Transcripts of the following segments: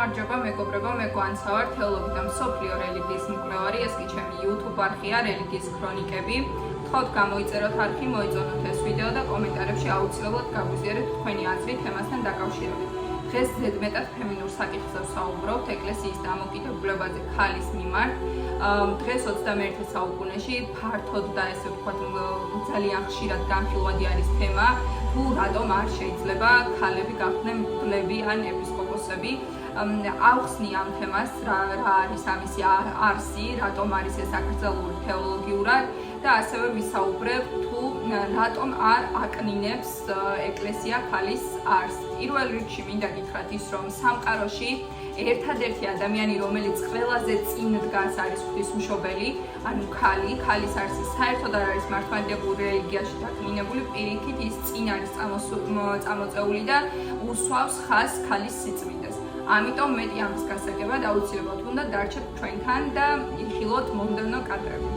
გამარჯობა მეგობრებო, მე გვანცა ვარ, თეოლოგი და მსოფლიო რელიგიის მკვლევარი, ეს კი ჩემი YouTube არხია რელიგიის ქრონიკები. გთხოვთ გამოიწეროთ არხი, მოიწონოთ ეს ვიდეო და კომენტარებში აუცილებლად გაგვიზიარეთ თქვენი აზრი თემასთან დაკავშირებით. დღეს ზედმეტად ფემინურ საკითხზე ვსაუბრობთ ეკლესიის დამოკიდებულებაზე ქალის მიმართ. დღეს 21 საუკუნეში ფართოდ და ესე ვთქვათ ძალიან ხშირად განხილვადი არის თემა, თუ რატომ არ შეიძლება ქალები გახდნენ მღვდლები ან ეპისკოპოსები. ავხსნი ამ თემას, რა არის ამისი არსი, რატომ არის ეს აკრძალული თეოლოგიურად და ასევე ვისაუბრებ თუ რატომ არ აკნინებს ეკლესია ქალის არსს. პირველ რიგში მინდა გითხრათ ის, რომ სამყაროში ერთადერთი ადამიანი, რომელიც ყველაზე წინ დგას, არის ღვთისმშობელი, ანუ ქალის არსი საერთოდ არ არის მართლმადიდებლურ რელიგიაში დაკნინებული, პირიქით ის წინ არის წამოწეული და უსვავს ხაზს ქალის სიწმინდეს. ამიტომ მეტი ამის გასაგებად აუცილებლად უნდა დარჩეთ ჩვენთან და იხილოთ მომდევნო კადრები.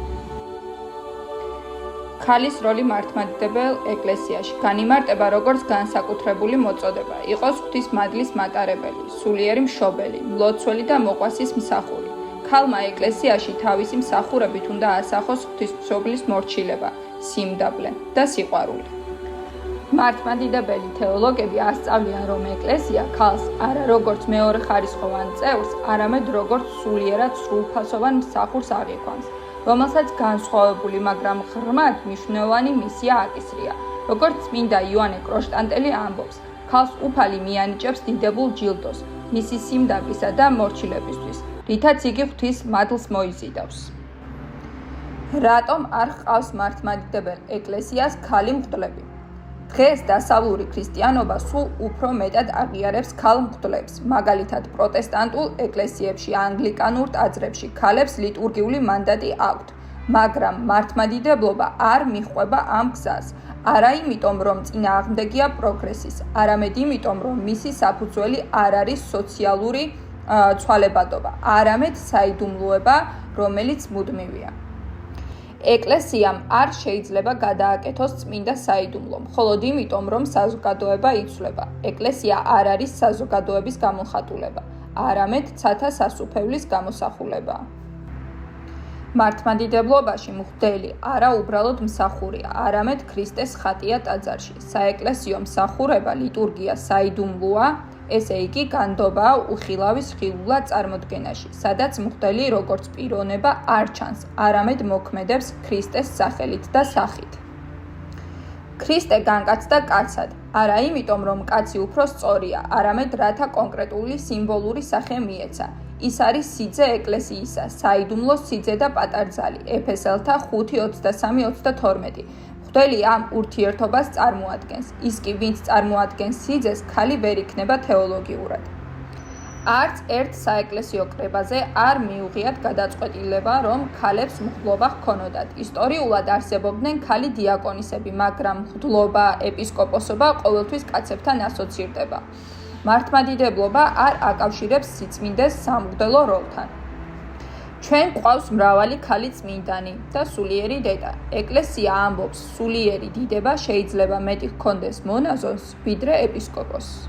ქალის როლი მართლმადიდებელ ეკლესიაში. განიმარტება როგორც განსაკუთრებული მოწოდება, იყოს ღვთისმადლის მატარებელი, სულიერი მშობელი, მლოცველი და მოყვასის მსახური. ქალმა ეკლესიაში თავისი მსახურებით უნდა ასახოს ღვთისმშობლის მორჩილება, სიმდაბლე და სიყვარული. მართლმადიდებელი თეოლოგები ასწავლიან, რომ ეკლესია ქალს არა როგორც მეორეხარისხოვან წევრს, არამედ როგორც სულიერად სრულფასოვან მსახურს აღიქვამს, რომელსაც განსხვავებული, მაგრამ ღრმად მნიშვნელოვანი მისია აკისრია. როგორც წმინდა იოანე კრონშტანტელი ამბობს, ქალს უფალი მიანიჭებს დიდებულ ჯილდოს, მისი სიმდაბლისა და მორჩილებისთვის, რითაც იგი ღვთის მადლს მოიზიდავს. რატომ არ ჰყავს მართლმადიდებელ ეკლესიას ქალი მღვდლები? დღეს დასავლური ქრისტიანობა სულ უფრო მეტად აღიარებს ქალ მღვდლებს, მაგალითად პროტესტანტულ ეკლესიებში, ანგლიკანურ ტაძრებში ქალებს ლიტურგიული მანდატი აქვთ, მაგრამ მართლმადიდებლობა არ მიჰყვება ამ გზას, არა იმიტომ, რომ წინააღმდეგია პროგრესის, არამედ იმიტომ, რომ მისი საფუძველი არ არის სოციალური ცვალებადობა, არამედ საიდუმლოება, რომელიც მუდმივია. ეკლესიამ არ შეიძლება გადააკეთოს წმინდა საიდუმლო, მხოლოდ იმიტომ, რომ საზოგადოება იცვლება. ეკლესია არ არის საზოგადოების გამოხატულება, არამედ ცათა სასუფევლის გამოსახულება. მართლმადიდებლობაში მღვდელი არა უბრალოდ მსახურია, არამედ ქრისტეს ხატია ტაძარში. საეკლესიო მსახურება, ლიტურგია საიდუმლოა, ესე იგი განდობაა უხილავის ხილულად წარმოდგენაში, სადაც მღვდელი როგორც პიროვნება არ ჩანს, არამედ მოქმედებს ქრისტეს სახელით და სახით. ქრისტე განკაცდა კაცად, არა იმიტომ, რომ კაცი უფრო სწორია, არამედ რათა კონკრეტული სიმბოლური სახე მიეცა. ის არის სიძე ეკლესიისა, საიდუმლო სიძე და პატარძალი, ეფესელთა 5:23-22. მღვდელი ამ ურთიერთობას წარმოადგენს, ის კი ვინც წარმოადგენს სიძეს, ქალი ვერ იქნება თეოლოგიურად. არც ერთ საეკლესიო კრებაზე არ მიუღიათ გადაწყვეტილება, რომ ქალებს მღვდლობა ჰქონოდათ. ისტორიულად არსებობდნენ ქალი დიაკონისები, მაგრამ მღვდლობა, ეპისკოპოსობა ყოველთვის კაცებთან ასოცირდება. მართლმადიდებლობა არ აკავშირებს სიწმინდეს სამღვდელო როლთან. ჩვენ გვყავს მრავალი ქალი წმინდანი და სულიერი დედა. ეკლესია ამბობს, სულიერი დიდება შეიძლება მეტი ჰქონდეს მონაზონს, ვიდრე ეპისკოპოსს.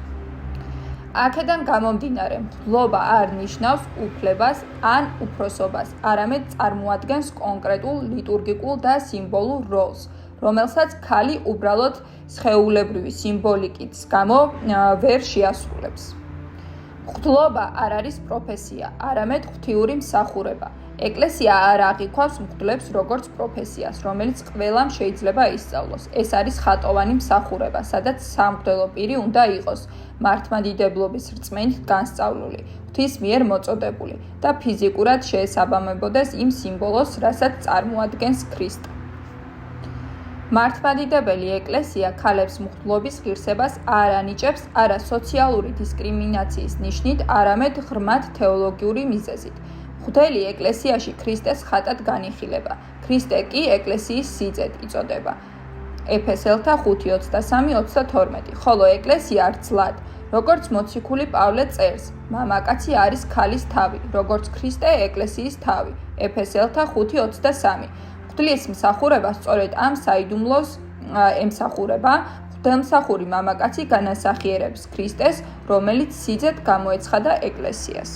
აქედან გამომდინარე, მღვდლობა არ ნიშნავს უფლებას ან უფროსობას, არამედ წარმოადგენს კონკრეტულ ლიტურგიკულ და სიმბოლურ როლს, რომელსაც ქალი უბრალოდ სხეულებრივი სიმბოლიკის გამო ვერ შეასრულებს. მღვდლობა არ არის პროფესია, არამედ ღვთიური მსახურება. ეკლესია არ აღიქვამს მღვდლებს როგორც პროფესიას, რომელიც ყველამ შეიძლება ისწავლოს. ეს არის ხატოვანი მსახურება, სადაც სამღვდელო პირი უნდა იყოს მართლმადიდებლობის რწმენით განსწავლული, ღვთის მიერ მოწოდებული და ფიზიკურად შეესაბამებოდეს იმ სიმბოლოს, რასაც წარმოადგენს ქრისტე. მართლმადიდებელი ეკლესია ქალებს მღვდლობის ღირსებას არ ანიჭებს არა სოციალური დისკრიმინაციის ნიშნით, არამედ ღრმად თეოლოგიური მიზეზით. მღვდელი ეკლესიაში ქრისტეს ხატად განიხილება, ქრისტე კი ეკლესიის სიძედ იწოდება. ეფესელთა 5:23-22. ხოლო ეკლესია რძლად, როგორც მოციქული პავლე წერს, მამაკაცი არის ქალის თავი, როგორც ქრისტე ეკლესიის თავი. ეფესელთა 5:23. მღვდლის მსახურება სწორედ ამ საიდუმლოს ემსახურება. მღვდელმსახური მამაკაცი განასახიერებს ქრისტეს, რომელიც სიძეთ გამოეცხადა ეკლესიას.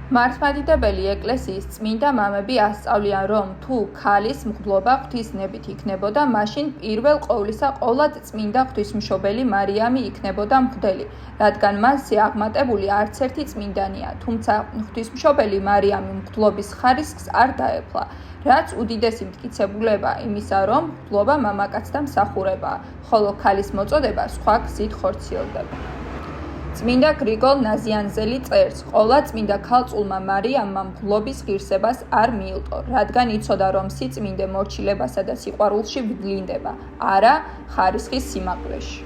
მართლმადიდებელი ეკლესიის წმინდა მამები ასწავლიან, რომ თუ ქალის მღვდლობა ღვთისნებით იქნებოდა, მაშინ პირველ ყოვლისა ყოვლად წმინდა ღვთისმშობელი მარიამი იქნებოდა მღვდელი, რადგან მასზე აღმატებული არც ერთი წმინდანია, თუმცა ღვთისმშობელი მარიამი მღვდლობის ხარისხს არ დაეფლა, რაც უდიდესი მტკიცებულება იმისა, რომ მღვდლობა მამაკაცთა მსახურებაა, ხოლო ქალის მოწოდება სხვა გზით ხორციელდება. წმინდა გრიგოლ ნაზიანზელი წერს, ყოვლა წმინდა ქალწულმა მარიამმა მღვდლობის ღირსებას არ მიიღო, რადგან იცოდა, რომ სიწმინდე მორჩილებასა და სიყვარულში ვლინდება, არა ხარისხის სიმაღლეში.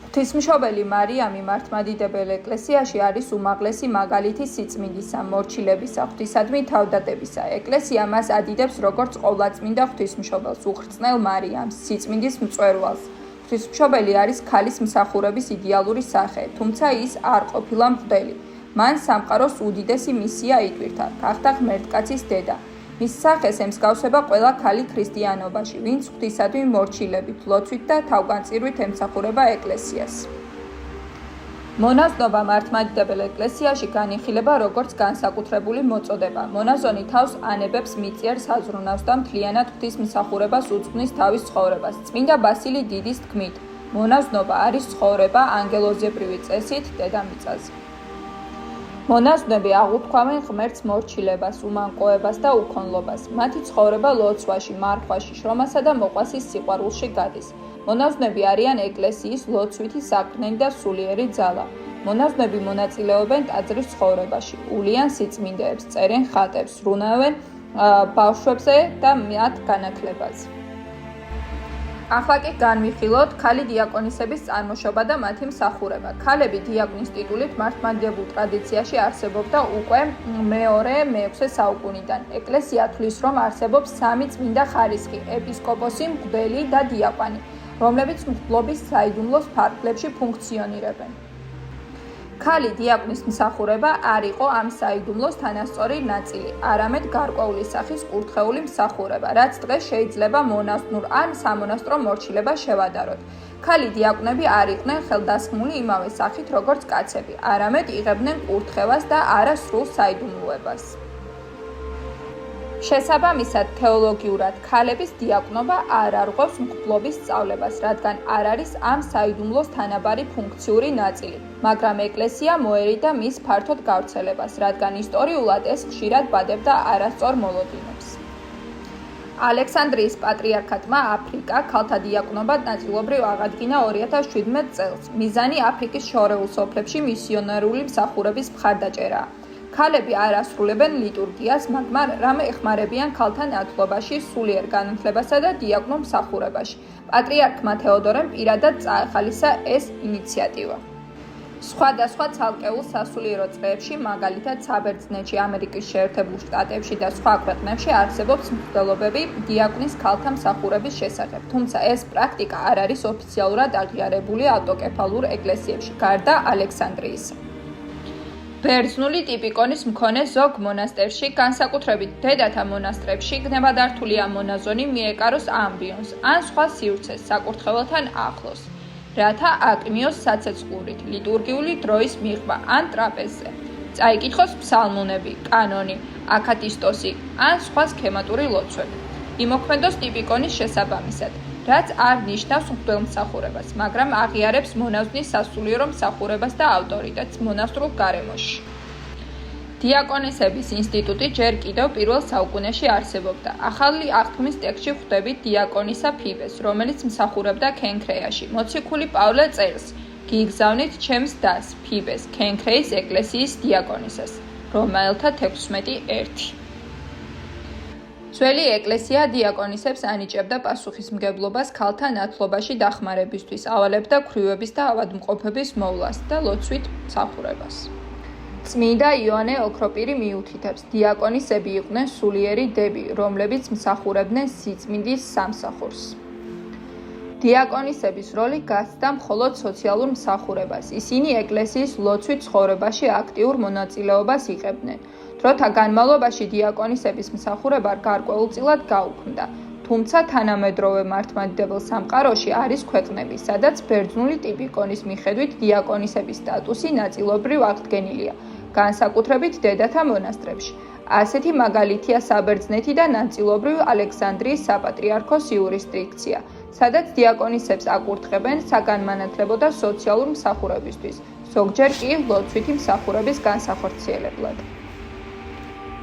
ღვთისმშობელი მარიამი მართლმადიდებელ ეკლესიაში არის უმაღლესი მაგალითი სიწმინდისა, მორჩილებისა, ღვთისადმი თავდადებისა. ეკლესია მას ადიდებს როგორც ყოვლადწმინდა ღვთისმშობელს, უხრწნელ მარიამს, სიწმინდის მწვერვალს. ღვთისმშობელი არის ქალის მსახურების იდეალური სახე, თუმცა ის არ ყოფილა მღვდელი. მან სამყაროს უდიდესი მისია იტვირთა, გახდა ღმერთკაცის დედა. მის სახეს ემსგავსება ყველა ქალი ქრისტიანობაში, ვინც ღვთისადმი მორჩილებით, ლოცვით და თავგანწირვით ემსახურება ეკლესიას. მონაზნობა მართლმადიდებელ ეკლესიაში განიხილება როგორც განსაკუთრებული მოწოდება. მონაზონი თავს ანებებს მიწიერ საზრუნავს და მთლიანად ღვთისმსახურებას უძღვნის თავის ცხოვრებას. წმინდა ბასილი დიდის თქმით, მონაზნობა არის ცხოვრება ანგელოზებრივი წესით დედამიწაზე. მონაზვნები აღუთქვამენ ღმერთს მორჩილებას, უმანკოებას და უქონლობას. მათი ცხოვრება ლოცვაში, მარხვაში, შრომასა და მოყვასის სიყვარულში გადის. მონაზვნები არიან ეკლესიის ლოცვითი საქმნელი და სულიერი ძალა. მონაზვნები მონაწილეობენ ტაძრის ცხოვრებაში, ულიან სიწმინდეებს, წერენ ხატებს, ზრუნავენ ბავშვებზე და მათ განათლებაზე. ახლა კი განვიხილოთ ქალი დიაკონისების წარმოშობა და მათი მსახურება. ქალები დიაკონის ტიტულით მართლმადიდებულ ტრადიციაში არსებობდა უკვე მე-6 საუკუნიდან. ეკლესია თვლის, რომ არსებობს 3 წმინდა ხარისხი: ეპისკოპოსი, მღვდელი და დიაკვანი, რომლებიც მღვდლობის საიდუმლოს ფარგლებში ფუნქციონირებენ. ქალი დიაკონის მსახურება არ იყო ამ საიდუმლოს თანასწორი ნაწილი, არამედ გარკვეული სახის კურთხეული მსახურება, რაც დღეს შეიძლება მონაზვნურ ან სამონასტრო მორჩილებას შევადაროთ. ქალი დიაკვნები არ იყვნენ ხელდასხმული იმავე სახით, როგორც კაცები, არამედ იღებდნენ კურთხევას და არა სრულ საიდუმლოებას. შესაბამისად, თეოლოგიურად ქალების დიაკნობა არ არღვევს მღვდლობის სწავლებას, რადგან არ არის ამ საიდუმლოს თანაბარი ფუნქციური ნაწილი, მაგრამ ეკლესია მოერიდა მის ფართოდ გავრცელებას, რადგან ისტორიულად ეს ხშირად ბადებდა არასწორ მოლოდინებს. ალექსანდრიის პატრიარქატმა აფრიკა ქალთა დიაკნობა ნაწილობრივ აღადგინა 2017 წელს. მიზანი აფრიკის შორეულ სოფლებში მისიონერული მსახურების მხარდაჭერაა. ქალები არ ასრულებენ ლიტურგიას, მაგრამ ეხმარებიან ქალთა ნათლობაში, სულიერ განათლებასა და დიაკვნულ მსახურებაში. პატრიარქმა თეოდორემ პირადად წაახალისა ეს ინიციატივა. სხვადასხვა ცალკეულ სასულიერო წრეებში, მაგალითად საბერძნეთში, ამერიკის შეერთებულ შტატებში და სხვა ქვეყნებში არსებობს მღვდელობები დიაკნის ქალთა მსახურების შესახებ, თუმცა ეს პრაქტიკა არ არის ოფიციალურად აღიარებული ავტოკეფალურ ეკლესიებში, გარდა ალექსანდრიისა. ბერძნული ტიპიკონის მქონე ზოგ მონასტერში, განსაკუთრებით დედათა მონასტრებში, გნებადართულია მონაზონი მიეკაროს ამბიონს ან სხვა სივრცეს საკურთხეველთან ახლოს, რათა აკმიოს საცეცხლურით, ლიტურგიული დროის მიღმა ან ტრაპეზზე, წაიკითხოს ფსალმუნები, კანონი, აკათისტოსი ან სხვა სქემატური ლოცვები. იმოქმედოს ტიპიკონის შესაბამისად, რაც არ ნიშნავს მღვდელმსახურებას, მაგრამ აღიარებს მონაზვნის სასულიერო მსახურებას და ავტორიტეტს მონასტრულ გარემოში. დიაკონისების ინსტიტუტი ჯერ კიდევ პირველ საუკუნეში არსებობდა. ახალი აღთქმის ტექსტში ხვდებით დიაკონისა ფიბეს, რომელიც მსახურებდა ქენქრეაში. მოციქული პავლე წერს: გიგზავნით ჩემს დას, ფიბეს, ქენქრეის ეკლესიის დიაკონისას, რომაელთა 16:1. ძველი ეკლესია დიაკონისებს ანიჭებდა პასუხისმგებლობას ქალთა ნათლობაში დახმარებისთვის, ავალებდა ქვრივების და ავადმყოფების მოვლას და ლოცვით მსახურებას. წმინდა იოანე ოქროპირი მიუთითებს, დიაკონისები იყვნენ სულიერი დები, რომლებიც მსახურებდნენ სიწმინდის სამსახურს. დიაკონისების როლი გასცდა მხოლოდ სოციალურ მსახურებას. ისინი ეკლესიის ლოცვით ცხოვრებაში აქტიურ მონაწილეობას იღებდნენ. დროთა განმავლობაში დიაკონისების მსახურება გარკვეულწილად გაუქმდა. თუმცა თანამედროვე მართლმადიდებელ სამყაროში არის ქვეყნები, სადაც ბერძნული ტიპიკონის მიხედვით დიაკონისების სტატუსი ნაწილობრივ აღდგენილია, განსაკუთრებით დედათა მონასტრებში. ასეთი მაგალითია საბერძნეთი და ნაწილობრივ ალექსანდრიის საპატრიარქოს იურისდიქცია, სადაც დიაკონისებს აკურთხებენ საგანმანათლებლო და სოციალურ მსახურებისთვის, ზოგჯერ კი ლოცვითი მსახურების განსახორციელებლად.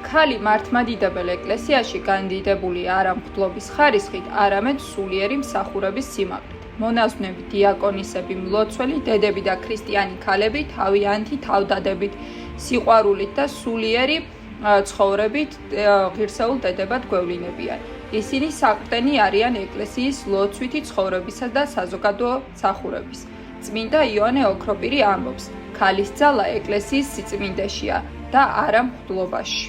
ქალი მართლმადიდებელ ეკლესიაში განდიდებულია არა მღვდლობის ხარისხით, არამედ სულიერი მსახურების სიმაღლით. მონაზვნები, დიაკონისები, მლოცველი, დედები და ქრისტიანი ქალები თავიანთი თავდადებით, სიყვარულით და სულიერი ცხოვრებით ღირსეულ დედებად გვევლინებიან. ისინი საყრდენი არიან ეკლესიის ლოცვითი ცხოვრებისა და საზოგადო მსახურების. წმინდა იოანე ოქროპირი ამბობს: ქალის ძალა ეკლესიის სიწმინდეშია და არა მღვდლობაში.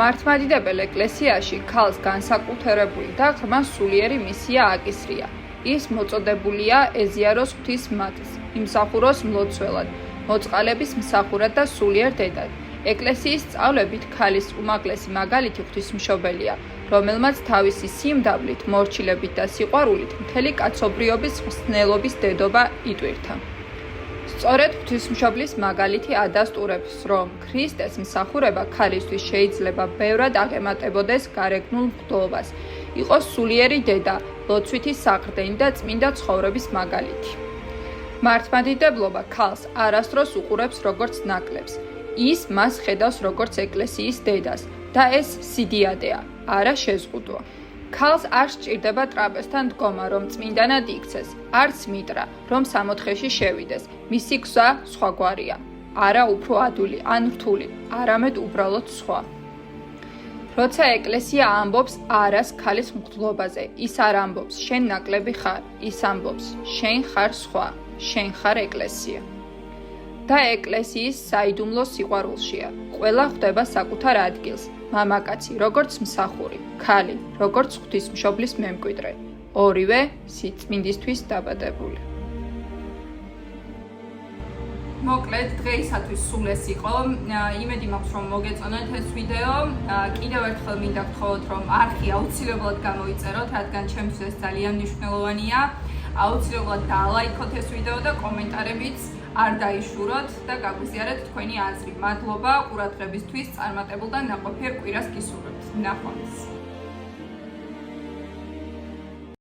მართლმადიდებელ ეკლესიაში ქალს განსაკუთრებული და ღრმა სულიერი მისია აკისრია. ის მოწოდებულია ეზიაროს ღვთის მატს, იმსახუროს მლოცველად, მოწყალების მსახურად და სულიერ დედად. ეკლესიის სწავლებით ქალის უმაღლესი მაგალითი ღვთისმშობელია, რომელმაც თავისი სიმდაბლით, მორჩილებით და სიყვარულით მთელი კაცობრიობის ხსნელობის დედობა იტვირთა. სწორედ ღვთისმშობლის მაგალითი ადასტურებს, რომ ქრისტეს მსახურება ქალისთვის შეიძლება ბევრად აღემატებოდეს გარეგნულ მღვდლობას, იყოს სულიერი დედა, ლოცვითი საყრდენი და წმინდა ცხოვრების მაგალითი. მართლმადიდებლობა ქალს არასდროს უყურებს როგორც ნაკლებს. ის მას ხედავს როგორც ეკლესიის დედას და ეს სიდიადეა, არა შეზღუდვა. ქალს არ სჭირდება ტრაპეზთან დგომა, რომ წმინდანად იქცეს, არც მიტრა, რომ სამოთხეში შევიდეს. მისი გზა სხვაგვარია, არა უფრო ადვილი ან რთული, არამედ უბრალოდ სხვა. როცა ეკლესია ამბობს არას ქალის მღვდლობაზე, ის არ ამბობს შენ ნაკლები ხარ, ის ამბობს შენ ხარ სხვა, შენ ხარ ეკლესია. და ეკლესიის საიდუმლო სიყვარულშია. ყველა ხვდება საკუთარ ადგილს, მამაკაცი როგორც მსახური, ქალი როგორც ღვთისმშობლის მემკვიდრე, ორივე სიწმინდისთვის დაბადებული. მოკლედ დღეისათვის სულ ეს იყო. იმედი მაქვს, რომ მოგეწონათ ეს ვიდეო. კიდევ ერთხელ მინდა გთხოვოთ, რომ არხი აუცილებლად გამოიწეროთ, რადგან ჩემთვის ეს ძალიან მნიშვნელოვანია. აუცილებლად დაალაიქოთ ეს ვიდეო და კომენტარებიც არ დაიშუროთ და გაგვიზიარეთ თქვენი აზრი. მადლობა ყურადღებისთვის, წარმატებულ და ნაყოფიერ კვირას გისურვებთ. ნახვამდის.